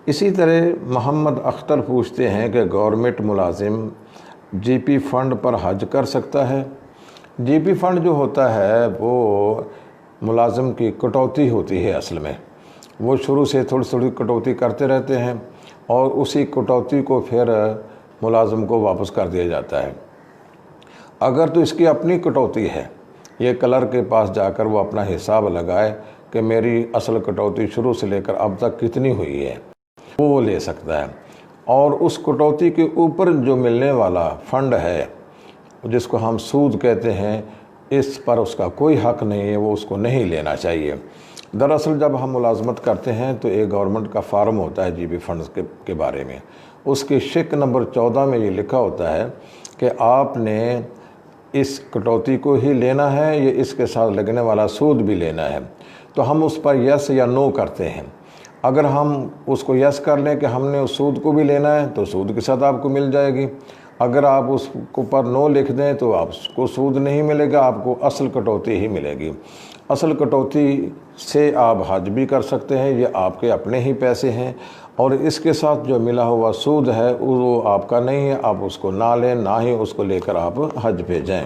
इसी तरह मोहम्मद अख्तर पूछते हैं कि गवर्नमेंट मुलाजिम जीपी फ़ंड पर हज कर सकता है। जीपी फ़ंड जो होता है वो मुलाजिम की कटौती होती है। असल में वो शुरू से थोड़ी थोड़ी कटौती करते रहते हैं और उसी कटौती को फिर मुलाजिम को वापस कर दिया जाता है। अगर तो इसकी अपनी कटौती है, ये क्लर्क के पास जाकर वो अपना हिसाब लगाए कि मेरी असल कटौती शुरू से लेकर अब तक कितनी हुई है, वो ले सकता है। और उस कटौती के ऊपर जो मिलने वाला फ़ंड है जिसको हम सूद कहते हैं, इस पर उसका कोई हक़ नहीं है, वो उसको नहीं लेना चाहिए। दरअसल जब हम मुलाजमत करते हैं तो एक गवर्नमेंट का फार्म होता है जीपी फंड्स के बारे में। उसके शिक नंबर 14 में ये लिखा होता है कि आपने इस कटौती को ही लेना है, ये इसके साथ लगने वाला सूद भी लेना है। तो हम उस पर यस या नो करते हैं। अगर हम उसको यस कर लें कि हमने उस सूद को भी लेना है तो सूद के साथ आपको मिल जाएगी। अगर आप उसको पर नो लिख दें तो आपको सूद नहीं मिलेगा, आपको असल कटौती ही मिलेगी। असल कटौती से आप हज भी कर सकते हैं, ये आपके अपने ही पैसे हैं और इसके साथ जो मिला हुआ सूद है वो आपका नहीं है। आप उसको ना लें, ना ही उसको लेकर आप हज पे जाएं।